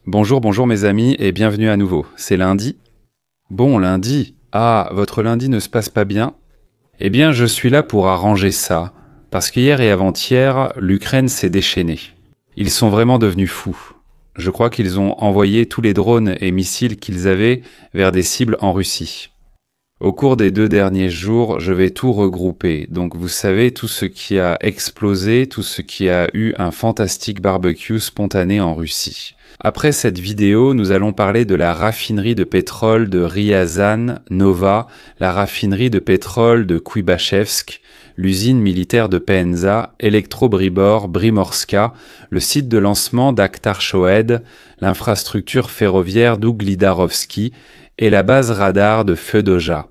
Bonjour, bonjour mes amis et bienvenue à nouveau. C'est lundi? Bon, lundi. Ah, votre lundi ne se passe pas bien? Eh bien, je suis là pour arranger ça. Parce qu'hier et avant-hier, l'Ukraine s'est déchaînée. Ils sont vraiment devenus fous. Je crois qu'ils ont envoyé tous les drones et missiles qu'ils avaient vers des cibles en Russie. Au cours des 2 derniers jours, je vais tout regrouper. Donc vous savez, tout ce qui a explosé, tout ce qui a eu un fantastique barbecue spontané en Russie. Après cette vidéo, nous allons parler de la raffinerie de pétrole de Ryazan, Nova, la raffinerie de pétrole de Kuibachevsk, l'usine militaire de Penza, Elektrobribor, Brimorska, le site de lancement d'Akhtar Shohed, l'infrastructure ferroviaire d'Uglidarovski et la base radar de Fedoja.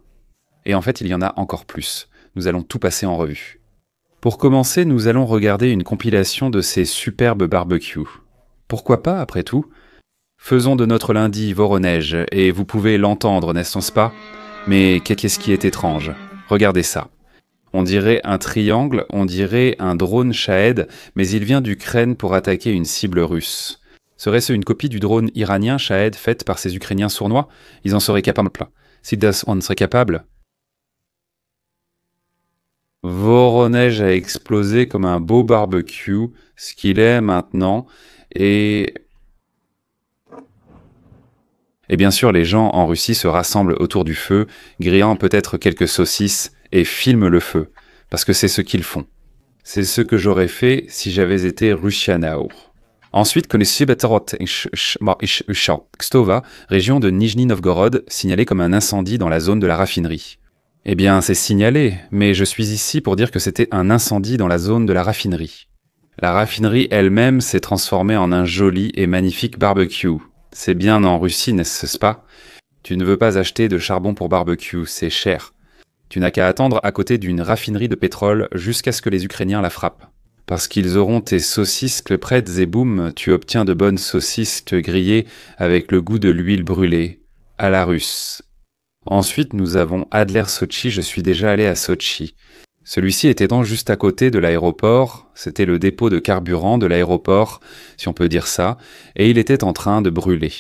Et en fait, il y en a encore plus. Nous allons tout passer en revue. Pour commencer, nous allons regarder une compilation de ces superbes barbecues. Pourquoi pas, après tout? Faisons de notre lundi Voronezh, et vous pouvez l'entendre, n'est-ce pas? Mais qu'est-ce qui est étrange? Regardez ça. On dirait un triangle, on dirait un drone Shahed, mais il vient d'Ukraine pour attaquer une cible russe. Serait-ce une copie du drone iranien Shahed faite par ces Ukrainiens sournois? Ils en seraient capables. Si on serait capable. Voronezh a explosé comme un beau barbecue, ce qu'il est maintenant, et bien sûr, les gens en Russie se rassemblent autour du feu, grillant peut-être quelques saucisses, et filment le feu, parce que c'est ce qu'ils font. C'est ce que j'aurais fait si j'avais été Russianao. Ensuite, connaissez Kstova, région de Nijni Novgorod, signalée comme un incendie dans la zone de la raffinerie. Eh bien, c'est signalé, mais je suis ici pour dire que c'était un incendie dans la zone de la raffinerie. La raffinerie elle-même s'est transformée en un joli et magnifique barbecue. C'est bien en Russie, n'est-ce pas? Tu ne veux pas acheter de charbon pour barbecue, c'est cher. Tu n'as qu'à attendre à côté d'une raffinerie de pétrole jusqu'à ce que les Ukrainiens la frappent. Parce qu'ils auront tes saucisses prêtes et boum, tu obtiens de bonnes saucisses grillées avec le goût de l'huile brûlée, à la russe. Ensuite, nous avons Adler Sochi, je suis déjà allé à Sochi. Celui-ci était donc juste à côté de l'aéroport, c'était le dépôt de carburant de l'aéroport, si on peut dire ça, et il était en train de brûler.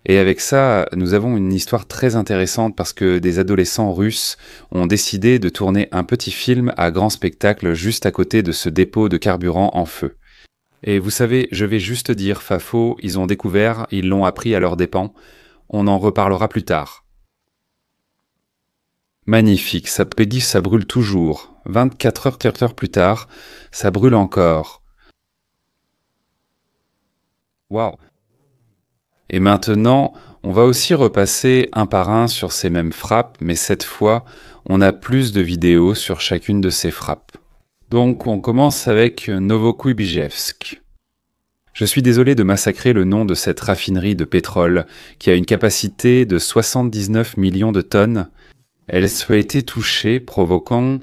Et avec ça, nous avons une histoire très intéressante parce que des adolescents russes ont décidé de tourner un petit film à grand spectacle juste à côté de ce dépôt de carburant en feu. Et vous savez, je vais juste dire, Fafo, ils ont découvert, ils l'ont appris à leurs dépens, on en reparlera plus tard. Magnifique, ça pédit, ça brûle toujours. 24 heures plus tard, ça brûle encore. Waouh! Et maintenant, on va aussi repasser un par un sur ces mêmes frappes, mais cette fois, on a plus de vidéos sur chacune de ces frappes. Donc, on commence avec Novokuibijevsk. Je suis désolé de massacrer le nom de cette raffinerie de pétrole qui a une capacité de 79 millions de tonnes. Elle a été touchée, provoquant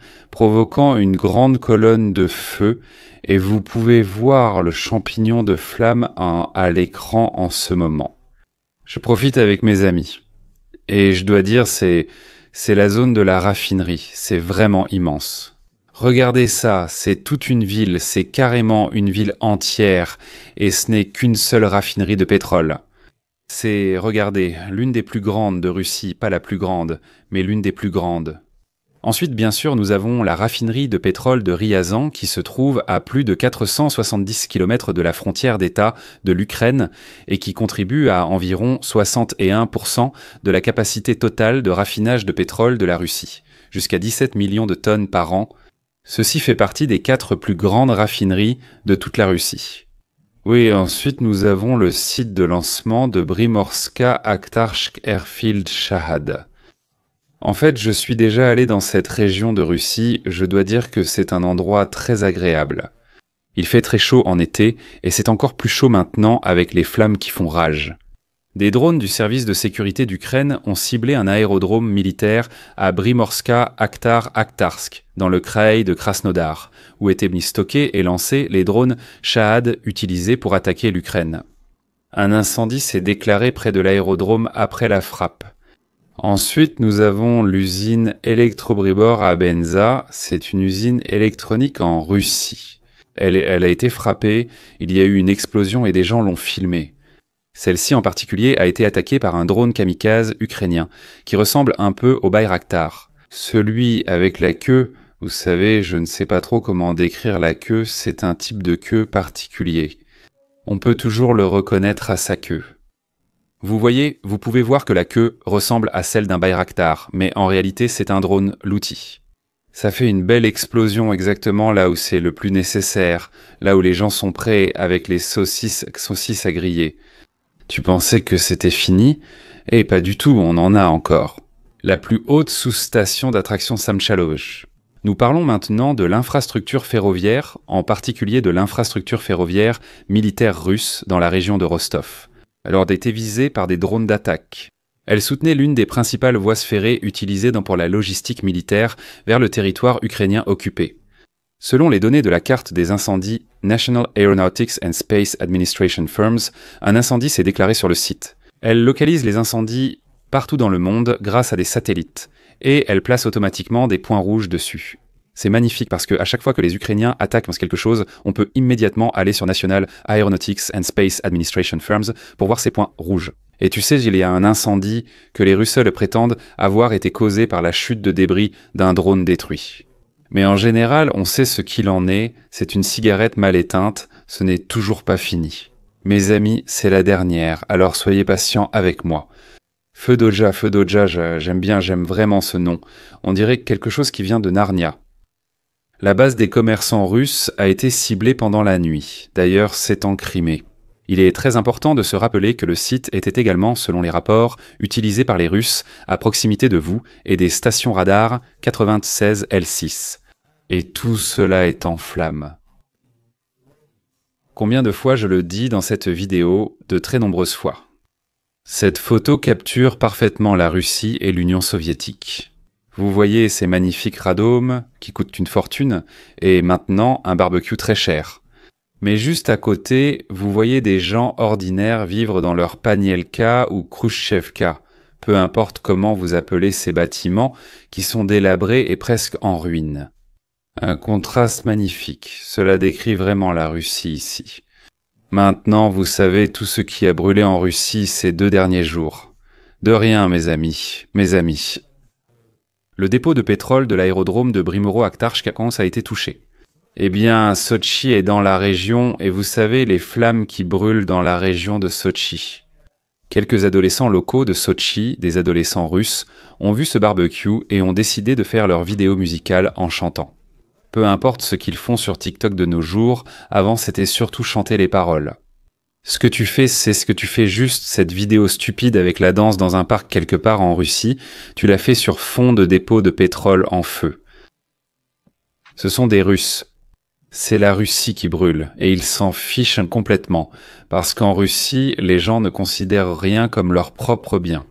une grande colonne de feu, et vous pouvez voir le champignon de flamme à l'écran en ce moment. Je profite avec mes amis, et je dois dire, c'est la zone de la raffinerie, c'est vraiment immense. Regardez ça, c'est toute une ville, c'est carrément une ville entière, et ce n'est qu'une seule raffinerie de pétrole. C'est, regardez, l'une des plus grandes de Russie, pas la plus grande, mais l'une des plus grandes. Ensuite, bien sûr, nous avons la raffinerie de pétrole de Ryazan qui se trouve à plus de 470 km de la frontière d'État de l'Ukraine et qui contribue à environ 61% de la capacité totale de raffinage de pétrole de la Russie, jusqu'à 17 millions de tonnes par an. Ceci fait partie des 4 plus grandes raffineries de toute la Russie. Oui, ensuite nous avons le site de lancement de Brimorska Akhtarsk Airfield Shahad. En fait, je suis déjà allé dans cette région de Russie, je dois dire que c'est un endroit très agréable. Il fait très chaud en été, et c'est encore plus chaud maintenant avec les flammes qui font rage. Des drones du service de sécurité d'Ukraine ont ciblé un aérodrome militaire à Brimorska Akhtarsk, dans le kraï de Krasnodar, où étaient mis stockés et lancés les drones Shahad utilisés pour attaquer l'Ukraine. Un incendie s'est déclaré près de l'aérodrome après la frappe. Ensuite, nous avons l'usine Elektrobribor à Penza. C'est une usine électronique en Russie. Elle a été frappée, il y a eu une explosion et des gens l'ont filmée. Celle-ci en particulier a été attaquée par un drone kamikaze ukrainien, qui ressemble un peu au Bayraktar. Celui avec la queue, vous savez, je ne sais pas trop comment décrire la queue, c'est un type de queue particulier. On peut toujours le reconnaître à sa queue. Vous voyez, vous pouvez voir que la queue ressemble à celle d'un Bayraktar, mais en réalité c'est un drone Looty. Ça fait une belle explosion exactement là où c'est le plus nécessaire, là où les gens sont prêts avec les saucisses à griller. Tu pensais que c'était fini? Eh, pas du tout, on en a encore. La plus haute sous-station d'attraction Samchalov. Nous parlons maintenant de l'infrastructure ferroviaire, en particulier de l'infrastructure ferroviaire militaire russe dans la région de Rostov. Elle a été visée par des drones d'attaque. Elle soutenait l'une des principales voies ferrées utilisées pour la logistique militaire vers le territoire ukrainien occupé. Selon les données de la carte des incendies National Aeronautics and Space Administration Firms, un incendie s'est déclaré sur le site. Elle localise les incendies partout dans le monde grâce à des satellites, et elle place automatiquement des points rouges dessus. C'est magnifique parce qu'à chaque fois que les Ukrainiens attaquent quelque chose, on peut immédiatement aller sur National Aeronautics and Space Administration Firms pour voir ces points rouges. Et tu sais, il y a un incendie que les Russes prétendent avoir été causé par la chute de débris d'un drone détruit. Mais en général, on sait ce qu'il en est, c'est une cigarette mal éteinte, ce n'est toujours pas fini. Mes amis, c'est la dernière, alors soyez patients avec moi. Fedoja, j'aime vraiment ce nom. On dirait quelque chose qui vient de Narnia. La base des commerçants russes a été ciblée pendant la nuit, d'ailleurs c'est en Crimée. Il est très important de se rappeler que le site était également, selon les rapports, utilisé par les Russes à proximité de vous et des stations radar 96 L6. Et tout cela est en flammes. Combien de fois je le dis dans cette vidéo? De très nombreuses fois. Cette photo capture parfaitement la Russie et l'Union soviétique. Vous voyez ces magnifiques radômes qui coûtent une fortune et maintenant un barbecue très cher. Mais juste à côté, vous voyez des gens ordinaires vivre dans leur panielka ou khrouchtchevka, peu importe comment vous appelez ces bâtiments qui sont délabrés et presque en ruine. Un contraste magnifique, cela décrit vraiment la Russie ici. Maintenant, vous savez tout ce qui a brûlé en Russie ces 2 derniers jours. De rien, mes amis. Le dépôt de pétrole de l'aérodrome de Brimoro-Akhtarsk a été touché. Eh bien, Sotchi est dans la région, et vous savez les flammes qui brûlent dans la région de Sotchi. Quelques adolescents locaux de Sotchi, des adolescents russes, ont vu ce barbecue et ont décidé de faire leur vidéo musicale en chantant. Peu importe ce qu'ils font sur TikTok de nos jours, avant c'était surtout chanter les paroles. Ce que tu fais, c'est ce que tu fais juste, cette vidéo stupide avec la danse dans un parc quelque part en Russie, tu l'as fait sur fond de dépôt de pétrole en feu. Ce sont des Russes. C'est la Russie qui brûle, et ils s'en fichent complètement, parce qu'en Russie, les gens ne considèrent rien comme leur propre bien.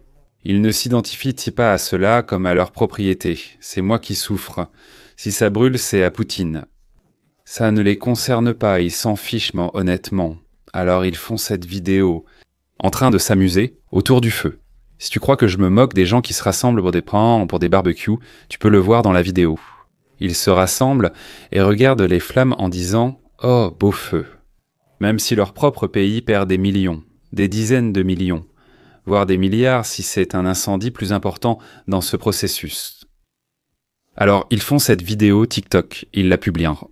Ils ne s'identifient pas à cela comme à leur propriété. C'est moi qui souffre. Si ça brûle, c'est à Poutine. Ça ne les concerne pas, ils s'en fichent, honnêtement. Alors ils font cette vidéo, en train de s'amuser, autour du feu. Si tu crois que je me moque des gens qui se rassemblent pour des pans, pour des barbecues, tu peux le voir dans la vidéo. Ils se rassemblent et regardent les flammes en disant « Oh, beau feu !» Même si leur propre pays perd des millions, des dizaines de millions, voire des milliards si c'est un incendie plus important dans ce processus. Alors, ils font cette vidéo TikTok, ils la publient.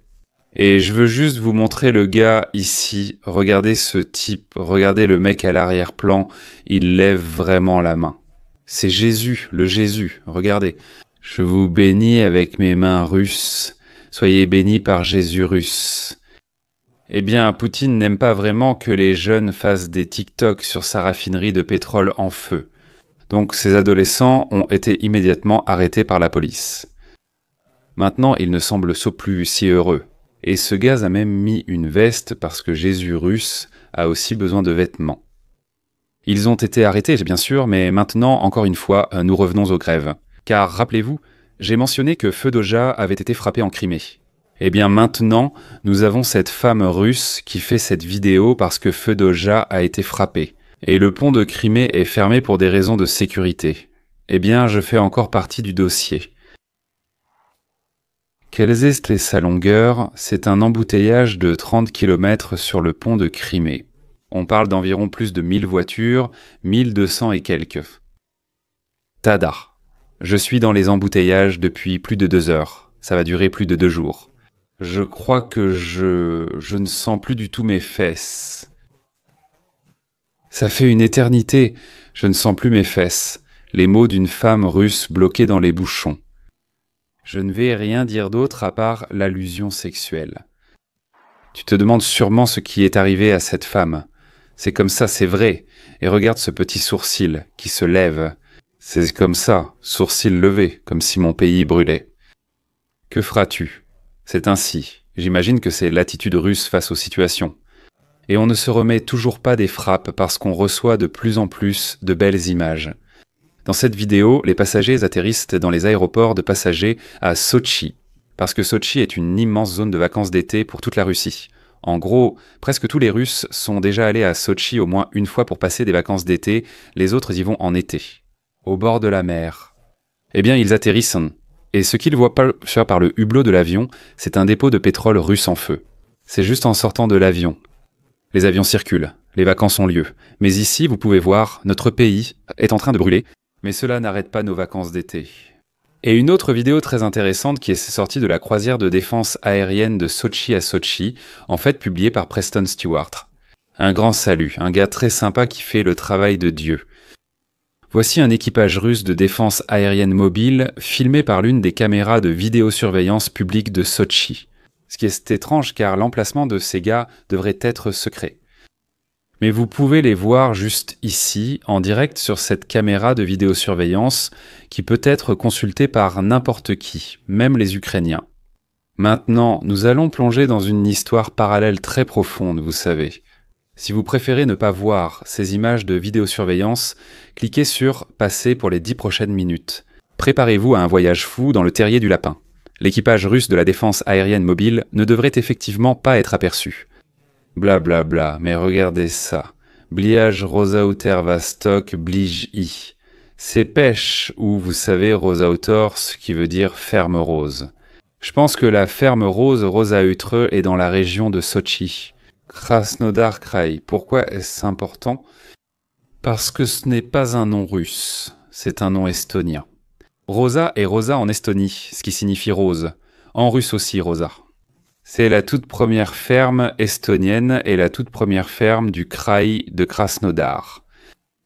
Et je veux juste vous montrer le gars ici. Regardez ce type, regardez le mec à l'arrière-plan, il lève vraiment la main. C'est Jésus, le Jésus, regardez. Je vous bénis avec mes mains russes. Soyez bénis par Jésus russe. Eh bien, Poutine n'aime pas vraiment que les jeunes fassent des TikTok sur sa raffinerie de pétrole en feu. Donc ces adolescents ont été immédiatement arrêtés par la police. Maintenant, ils ne semblent plus si heureux. Et ce gars a même mis une veste parce que Jésus russe a aussi besoin de vêtements. Ils ont été arrêtés, bien sûr, mais maintenant, encore une fois, nous revenons aux grèves. Car, rappelez-vous, j'ai mentionné que Fedoja avait été frappé en Crimée. Eh bien maintenant, nous avons cette femme russe qui fait cette vidéo parce que Fedoja a été frappé. Et le pont de Crimée est fermé pour des raisons de sécurité. Eh bien, je fais encore partie du dossier. Quelle est sa longueur? C'est un embouteillage de 30 km sur le pont de Crimée. On parle d'environ plus de 1000 voitures, 1200 et quelques. Tada. Je suis dans les embouteillages depuis plus de 2 heures. Ça va durer plus de 2 jours. Je crois que je ne sens plus du tout mes fesses. Ça fait une éternité. Je ne sens plus mes fesses. Les mots d'une femme russe bloquée dans les bouchons. Je ne vais rien dire d'autre à part l'allusion sexuelle. Tu te demandes sûrement ce qui est arrivé à cette femme. C'est comme ça, c'est vrai. Et regarde ce petit sourcil qui se lève. C'est comme ça, sourcil levé, comme si mon pays brûlait. Que feras-tu? C'est ainsi. J'imagine que c'est l'attitude russe face aux situations. Et on ne se remet toujours pas des frappes parce qu'on reçoit de plus en plus de belles images. Dans cette vidéo, les passagers atterrissent dans les aéroports de passagers à Sotchi, parce que Sotchi est une immense zone de vacances d'été pour toute la Russie. En gros, presque tous les Russes sont déjà allés à Sotchi au moins une fois pour passer des vacances d'été, les autres y vont en été. Au bord de la mer. Eh bien, ils atterrissent, et ce qu'ils voient par le hublot de l'avion, c'est un dépôt de pétrole russe en feu. C'est juste en sortant de l'avion. Les avions circulent, les vacances ont lieu, mais ici, vous pouvez voir, notre pays est en train de brûler, mais cela n'arrête pas nos vacances d'été. Et une autre vidéo très intéressante qui est sortie de la croisière de défense aérienne de Sotchi à Sotchi, en fait publiée par Preston Stewart. Un grand salut, un gars très sympa qui fait le travail de Dieu. Voici un équipage russe de défense aérienne mobile filmé par l'une des caméras de vidéosurveillance publique de Sotchi. Ce qui est étrange car l'emplacement de ces gars devrait être secret. Mais vous pouvez les voir juste ici, en direct sur cette caméra de vidéosurveillance qui peut être consultée par n'importe qui, même les Ukrainiens. Maintenant, nous allons plonger dans une histoire parallèle très profonde, vous savez. Si vous préférez ne pas voir ces images de vidéosurveillance, cliquez sur « Passer pour les 10 prochaines minutes ». Préparez-vous à un voyage fou dans le terrier du lapin. L'équipage russe de la défense aérienne mobile ne devrait effectivement pas être aperçu. Blablabla, bla bla, mais regardez ça. Bliage Rosauter Vastok Blij-i. C'est pêche, ou vous savez Rosautor, ce qui veut dire ferme rose. Je pense que la ferme rose Rosautre est dans la région de Sotchi. Krasnodar Krai. Pourquoi est-ce important? Parce que ce n'est pas un nom russe, c'est un nom estonien. Rosa est Rosa en Estonie, ce qui signifie rose. En russe aussi, Rosa. C'est la toute première ferme estonienne et la toute première ferme du Kraï de Krasnodar.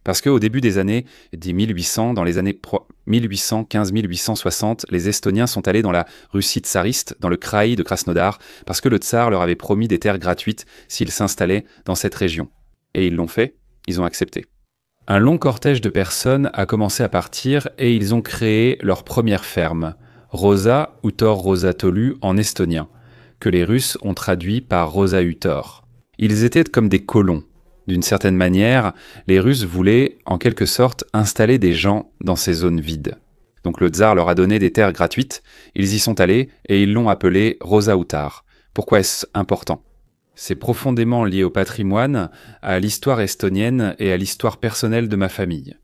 Parce qu'au début des années 1800, dans les années 1815-1860, les Estoniens sont allés dans la Russie tsariste, dans le Kraï de Krasnodar, parce que le tsar leur avait promis des terres gratuites s'ils s'installaient dans cette région. Et ils l'ont fait, ils ont accepté. Un long cortège de personnes a commencé à partir et ils ont créé leur première ferme, Rosa Utor Rosatolu en estonien, que les Russes ont traduit par Rosa Utor. Ils étaient comme des colons. D'une certaine manière, les Russes voulaient, en quelque sorte, installer des gens dans ces zones vides. Donc le tsar leur a donné des terres gratuites, ils y sont allés et ils l'ont appelé Rosa Utar. Pourquoi est-ce important ? C'est profondément lié au patrimoine, à l'histoire estonienne et à l'histoire personnelle de ma famille.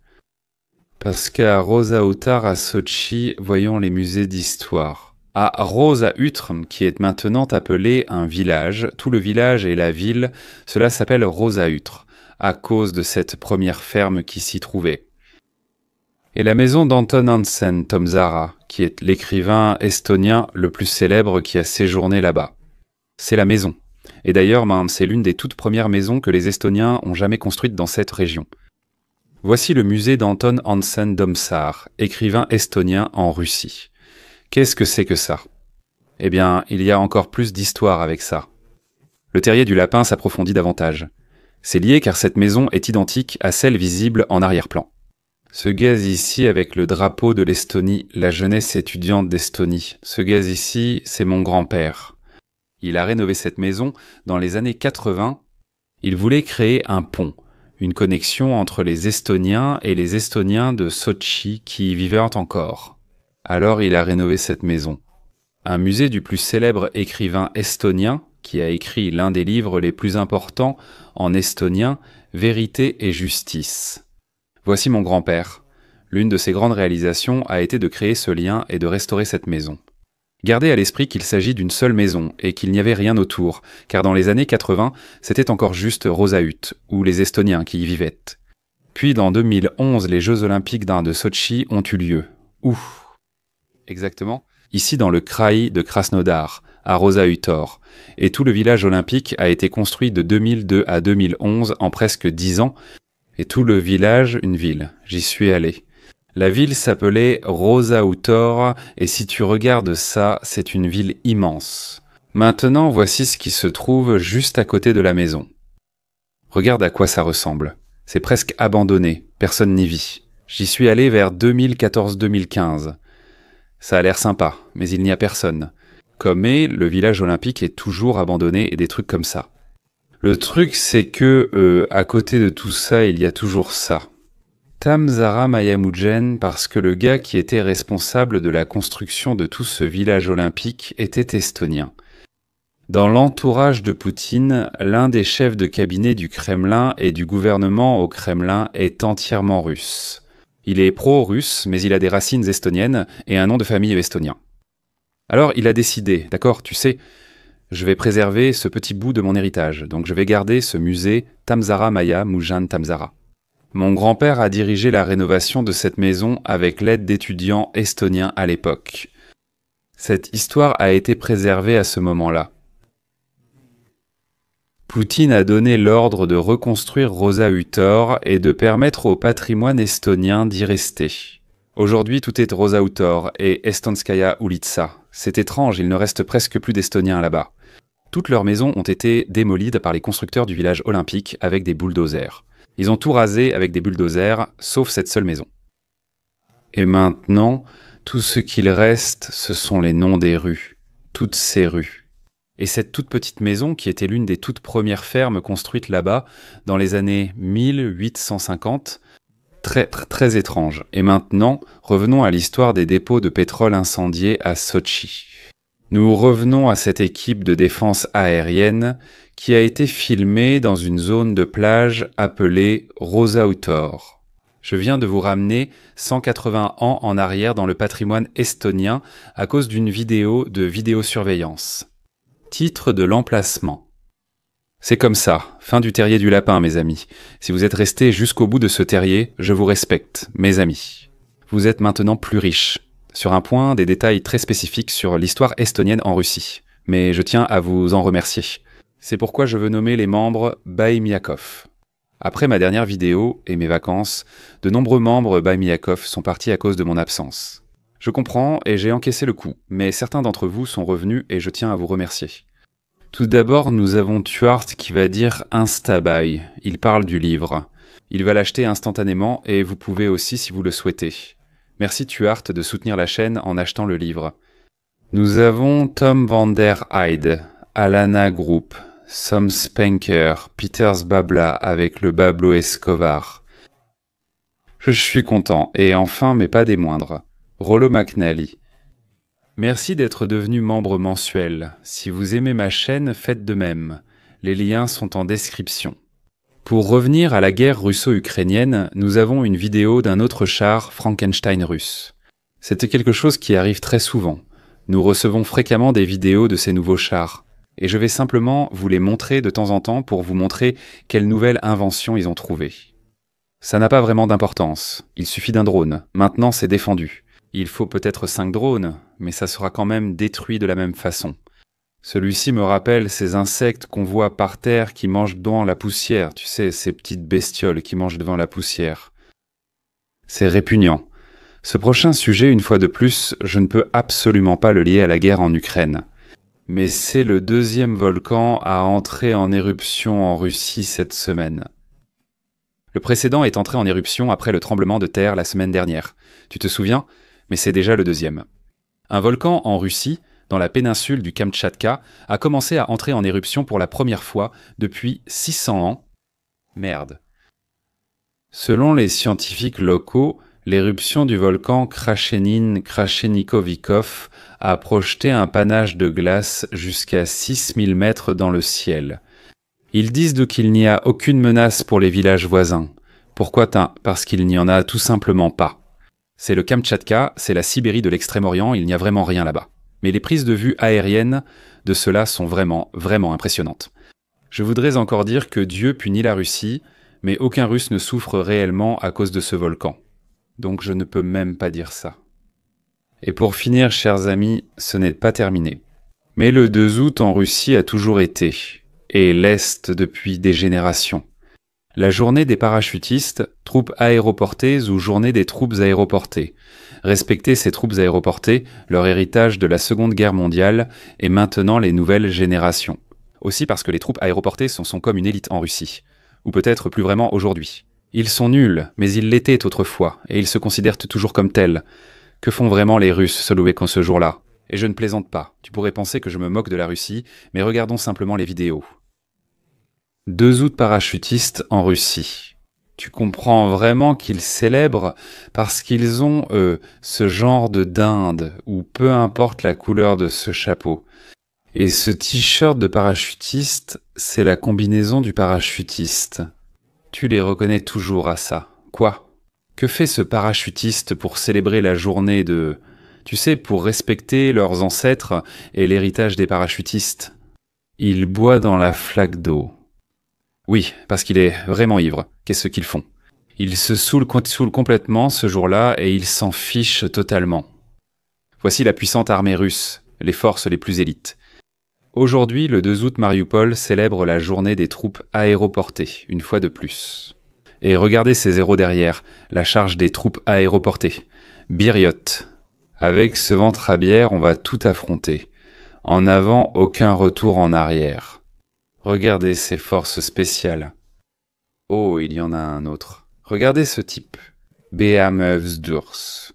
Parce qu'à Rosa Utar à Sotchi, voyons les musées d'histoire. À Rosa Utrm, qui est maintenant appelé un village, tout le village et la ville, cela s'appelle Rosa Utr, à cause de cette première ferme qui s'y trouvait. Et la maison d'Anton Hansen Tomzara, qui est l'écrivain estonien le plus célèbre qui a séjourné là-bas. C'est la maison. Et d'ailleurs, c'est l'une des toutes premières maisons que les Estoniens ont jamais construites dans cette région. Voici le musée d'Anton Hansen Domsar, écrivain estonien en Russie. Qu'est-ce que c'est que ça? Eh bien, il y a encore plus d'histoire avec ça. Le terrier du lapin s'approfondit davantage. C'est lié car cette maison est identique à celle visible en arrière-plan. Ce gaz ici avec le drapeau de l'Estonie, la jeunesse étudiante d'Estonie. Ce gaz ici, c'est mon grand-père. Il a rénové cette maison dans les années 80. Il voulait créer un pont, une connexion entre les Estoniens et les Estoniens de Sotchi qui y vivaient encore. Alors il a rénové cette maison. Un musée du plus célèbre écrivain estonien, qui a écrit l'un des livres les plus importants en estonien, Vérité et Justice. Voici mon grand-père. L'une de ses grandes réalisations a été de créer ce lien et de restaurer cette maison. Gardez à l'esprit qu'il s'agit d'une seule maison et qu'il n'y avait rien autour, car dans les années 80, c'était encore juste Rosahut, ou les Estoniens qui y vivaient. Puis dans 2011, les Jeux Olympiques de Sotchi ont eu lieu. Où? Exactement. Ici dans le kraï de Krasnodar, à Rosahutor. Et tout le village olympique a été construit de 2002 à 2011 en presque 10 ans. Et tout le village, une ville. J'y suis allé. La ville s'appelait Rosahutor, et si tu regardes ça, c'est une ville immense. Maintenant, voici ce qui se trouve juste à côté de la maison. Regarde à quoi ça ressemble. C'est presque abandonné, personne n'y vit. J'y suis allé vers 2014-2015. Ça a l'air sympa, mais il n'y a personne. Comme le village olympique est toujours abandonné et des trucs comme ça. Le truc, c'est que, à côté de tout ça, il y a toujours ça. Tamsara Mayamudgen, parce que le gars qui était responsable de la construction de tout ce village olympique était estonien. Dans l'entourage de Poutine, l'un des chefs de cabinet du Kremlin et du gouvernement au Kremlin est entièrement russe. Il est pro-russe, mais il a des racines estoniennes et un nom de famille estonien. Alors il a décidé, d'accord, tu sais, je vais préserver ce petit bout de mon héritage, donc je vais garder ce musée Tamsara Mayamudgen Tamsara. Mon grand-père a dirigé la rénovation de cette maison avec l'aide d'étudiants estoniens à l'époque. Cette histoire a été préservée à ce moment-là. Poutine a donné l'ordre de reconstruire Rosahutor et de permettre au patrimoine estonien d'y rester. Aujourd'hui, tout est Rosahutor et Estonskaya Ulitsa. C'est étrange, il ne reste presque plus d'Estoniens là-bas. Toutes leurs maisons ont été démolies par les constructeurs du village olympique avec des bulldozers. Ils ont tout rasé avec des bulldozers, sauf cette seule maison. Et maintenant, tout ce qu'il reste, ce sont les noms des rues. Toutes ces rues. Et cette toute petite maison, qui était l'une des toutes premières fermes construites là-bas, dans les années 1850, très étrange. Et maintenant, revenons à l'histoire des dépôts de pétrole incendiés à Sotchi. Nous revenons à cette équipe de défense aérienne qui a été filmée dans une zone de plage appelée Rosahutor. Je viens de vous ramener 180 ans en arrière dans le patrimoine estonien à cause d'une vidéo de vidéosurveillance. Titre de l'emplacement. C'est comme ça, fin du terrier du lapin, mes amis. Si vous êtes restés jusqu'au bout de ce terrier, je vous respecte, mes amis. Vous êtes maintenant plus riches. Sur un point, des détails très spécifiques sur l'histoire estonienne en Russie. Mais je tiens à vous en remercier. C'est pourquoi je veux nommer les membres Baïmiakov. Après ma dernière vidéo et mes vacances, de nombreux membres Baïmiakov sont partis à cause de mon absence. Je comprends et j'ai encaissé le coup, mais certains d'entre vous sont revenus et je tiens à vous remercier. Tout d'abord, nous avons Tuart qui va dire Instabuy. Il parle du livre. Il va l'acheter instantanément et vous pouvez aussi si vous le souhaitez. Merci Tuart de soutenir la chaîne en achetant le livre. Nous avons Tom van der Heide, Alana Group, Sam Spanker, Peters Babla avec le Bablo Escobar. Je suis content, et enfin, mais pas des moindres, Rollo McNally. Merci d'être devenu membre mensuel. Si vous aimez ma chaîne, faites de même. Les liens sont en description. Pour revenir à la guerre russo-ukrainienne, nous avons une vidéo d'un autre char Frankenstein russe. C'est quelque chose qui arrive très souvent. Nous recevons fréquemment des vidéos de ces nouveaux chars. Et je vais simplement vous les montrer de temps en temps pour vous montrer quelle nouvelle invention ils ont trouvée. Ça n'a pas vraiment d'importance. Il suffit d'un drone. Maintenant, c'est défendu. Il faut peut-être 5 drones, mais ça sera quand même détruit de la même façon. Celui-ci me rappelle ces insectes qu'on voit par terre qui mangent devant la poussière. Tu sais, ces petites bestioles qui mangent devant la poussière. C'est répugnant. Ce prochain sujet, une fois de plus, je ne peux absolument pas le lier à la guerre en Ukraine. Mais c'est le deuxième volcan à entrer en éruption en Russie cette semaine. Le précédent est entré en éruption après le tremblement de terre la semaine dernière. Tu te souviens? Mais c'est déjà le deuxième. Un volcan en Russie, dans la péninsule du Kamtchatka, a commencé à entrer en éruption pour la première fois depuis 600 ans. Merde. Selon les scientifiques locaux, l'éruption du volcan Krashenin-Krashenikovikov a projeté un panache de glace jusqu'à 6000 mètres dans le ciel. Ils disent donc qu'il n'y a aucune menace pour les villages voisins. Pourquoi? Parce qu'il n'y en a tout simplement pas. C'est le Kamtchatka, c'est la Sibérie de l'Extrême-Orient, il n'y a vraiment rien là-bas. Mais les prises de vue aériennes de cela sont vraiment, vraiment impressionnantes. Je voudrais encore dire que Dieu punit la Russie, mais aucun Russe ne souffre réellement à cause de ce volcan. Donc je ne peux même pas dire ça. Et pour finir, chers amis, ce n'est pas terminé. Mais le 2 août en Russie a toujours été, et l'Est depuis des générations. La journée des parachutistes, troupes aéroportées ou journée des troupes aéroportées. Respecter ces troupes aéroportées, leur héritage de la Seconde Guerre mondiale, et maintenant les nouvelles générations. Aussi parce que les troupes aéroportées sont comme une élite en Russie. Ou peut-être plus vraiment aujourd'hui. Ils sont nuls, mais ils l'étaient autrefois, et ils se considèrent toujours comme tels. Que font vraiment les Russes se louer qu'en ce jour-là? Et je ne plaisante pas, tu pourrais penser que je me moque de la Russie, mais regardons simplement les vidéos. 2 août parachutistes en Russie. Tu comprends vraiment qu'ils célèbrent parce qu'ils ont, ce genre de dinde, ou peu importe la couleur de ce chapeau. Et ce t-shirt de parachutiste, c'est la combinaison du parachutiste. Tu les reconnais toujours à ça. Quoi? Que fait ce parachutiste pour célébrer la journée de... Tu sais, pour respecter leurs ancêtres et l'héritage des parachutistes? Il boit dans la flaque d'eau. Oui, parce qu'il est vraiment ivre. Qu'est-ce qu'ils font? Ils se saoulent complètement ce jour-là et ils s'en fichent totalement. Voici la puissante armée russe, les forces les plus élites. Aujourd'hui, le 2 août, Mariupol célèbre la journée des troupes aéroportées, une fois de plus. Et regardez ces zéros derrière, la charge des troupes aéroportées. Biryot. Avec ce ventre à bière, on va tout affronter. En avant, aucun retour en arrière. Regardez ces forces spéciales. Oh, il y en a un autre. Regardez ce type. Beamevsdurs.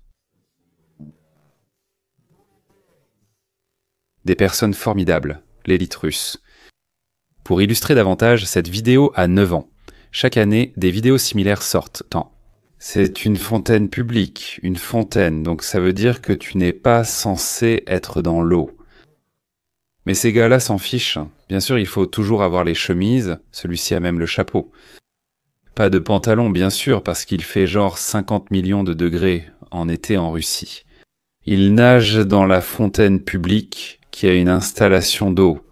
Des personnes formidables, l'élite russe. Pour illustrer davantage, cette vidéo a 9 ans. Chaque année, des vidéos similaires sortent. C'est une fontaine publique, une fontaine, donc ça veut dire que tu n'es pas censé être dans l'eau. Mais ces gars-là s'en fichent. Bien sûr, il faut toujours avoir les chemises, celui-ci a même le chapeau. Pas de pantalon, bien sûr, parce qu'il fait genre 50 millions de degrés en été en Russie. Ils nagent dans la fontaine publique qui a une installation d'eau.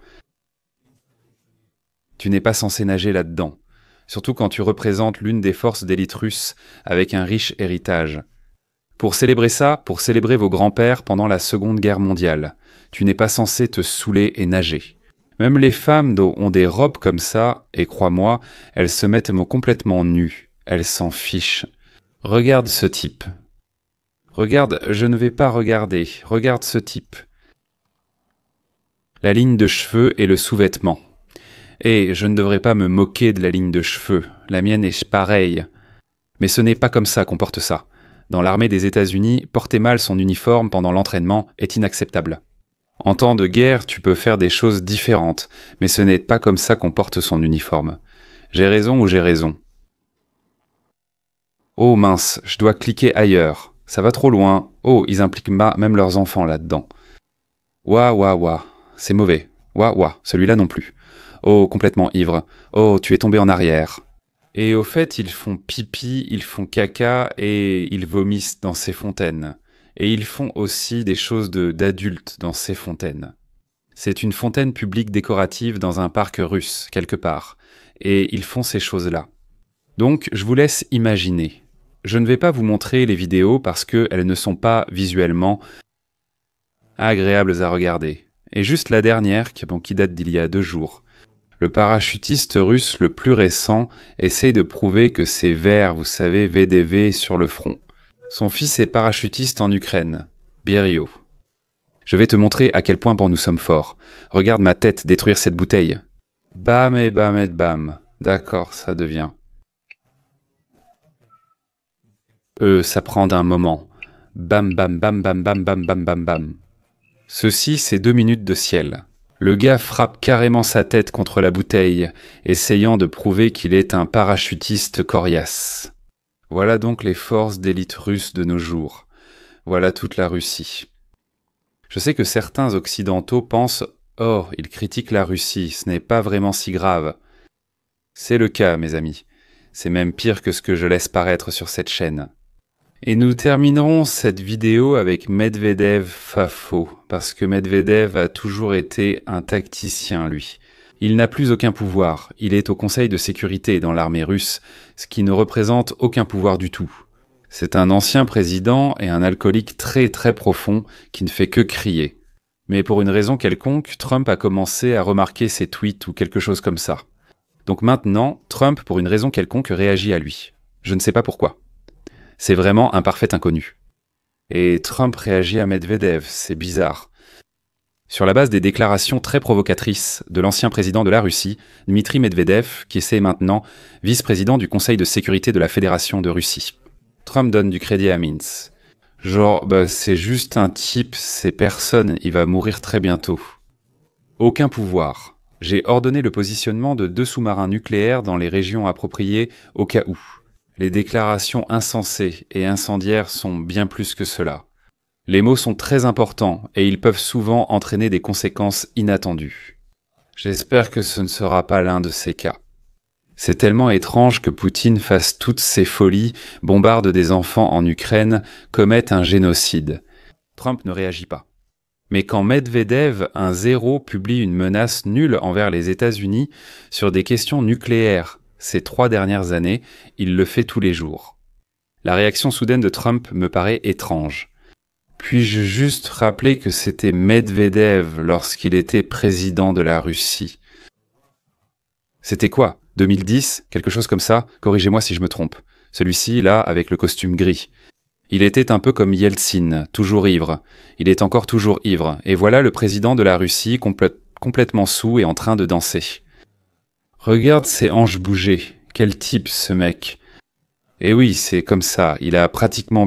Tu n'es pas censé nager là-dedans. Surtout quand tu représentes l'une des forces d'élite russe avec un riche héritage. Pour célébrer ça, pour célébrer vos grands-pères pendant la Seconde Guerre mondiale, tu n'es pas censé te saouler et nager. Même les femmes ont des robes comme ça, et crois-moi, elles se mettent complètement nues. Elles s'en fichent. Regarde ce type. Regarde, je ne vais pas regarder. Regarde ce type. La ligne de cheveux et le sous-vêtement. Et je ne devrais pas me moquer de la ligne de cheveux, la mienne est pareille. Mais ce n'est pas comme ça qu'on porte ça. Dans l'armée des États-Unis, porter mal son uniforme pendant l'entraînement est inacceptable. En temps de guerre, tu peux faire des choses différentes, mais ce n'est pas comme ça qu'on porte son uniforme. J'ai raison ou j'ai raison? Oh mince, je dois cliquer ailleurs. Ça va trop loin. Oh, ils impliquent même leurs enfants là-dedans. Ouah, c'est mauvais. Ouah, celui-là non plus. Oh, complètement ivre. Oh, tu es tombé en arrière. Et au fait, ils font pipi, ils font caca et ils vomissent dans ces fontaines. Et ils font aussi des choses d'adultes dans ces fontaines. C'est une fontaine publique décorative dans un parc russe, quelque part. Et ils font ces choses-là. Donc, je vous laisse imaginer. Je ne vais pas vous montrer les vidéos parce qu'elles ne sont pas visuellement agréables à regarder. Et juste la dernière, qui date d'il y a 2 jours. Le parachutiste russe le plus récent essaye de prouver que c'est vert, vous savez, VDV sur le front. Son fils est parachutiste en Ukraine, Berio. Je vais te montrer à quel point nous sommes forts. Regarde ma tête détruire cette bouteille. Bam et bam et bam. D'accord, ça devient. Ça prend d'un moment. Bam bam bam bam bam bam bam bam bam. Ceci, c'est 2 minutes de ciel. Le gars frappe carrément sa tête contre la bouteille, essayant de prouver qu'il est un parachutiste coriace. Voilà donc les forces d'élite russe de nos jours. Voilà toute la Russie. Je sais que certains occidentaux pensent « Oh, ils critiquent la Russie, ce n'est pas vraiment si grave ». C'est le cas, mes amis. C'est même pire que ce que je laisse paraître sur cette chaîne. Et nous terminerons cette vidéo avec Medvedev Fafo, parce que Medvedev a toujours été un tacticien, lui. Il n'a plus aucun pouvoir, il est au Conseil de sécurité dans l'armée russe, ce qui ne représente aucun pouvoir du tout. C'est un ancien président et un alcoolique très très profond qui ne fait que crier. Mais pour une raison quelconque, Trump a commencé à remarquer ses tweets ou quelque chose comme ça. Donc maintenant, Trump, pour une raison quelconque, réagit à lui. Je ne sais pas pourquoi. C'est vraiment un parfait inconnu. Et Trump réagit à Medvedev, c'est bizarre. Sur la base des déclarations très provocatrices de l'ancien président de la Russie, Dmitri Medvedev, qui est maintenant vice-président du Conseil de sécurité de la Fédération de Russie. Trump donne du crédit à Mintz. Genre, c'est juste un type, c'est personne, il va mourir très bientôt. Aucun pouvoir. J'ai ordonné le positionnement de 2 sous-marins nucléaires dans les régions appropriées au cas où. Les déclarations insensées et incendiaires sont bien plus que cela. Les mots sont très importants et ils peuvent souvent entraîner des conséquences inattendues. J'espère que ce ne sera pas l'un de ces cas. C'est tellement étrange que Poutine fasse toutes ces folies, bombarde des enfants en Ukraine, commette un génocide. Trump ne réagit pas. Mais quand Medvedev, un zéro, publie une menace nulle envers les États-Unis sur des questions nucléaires ces 3 dernières années, il le fait tous les jours. La réaction soudaine de Trump me paraît étrange. Puis-je juste rappeler que c'était Medvedev lorsqu'il était président de la Russie? C'était quoi? 2010? Quelque chose comme ça? Corrigez-moi si je me trompe. Celui-ci, là, avec le costume gris. Il était un peu comme Yeltsin, toujours ivre. Il est encore toujours ivre. Et voilà le président de la Russie complètement saoul et en train de danser. Regarde ses hanches bouger. Quel type, ce mec. Et oui, c'est comme ça. Il a pratiquement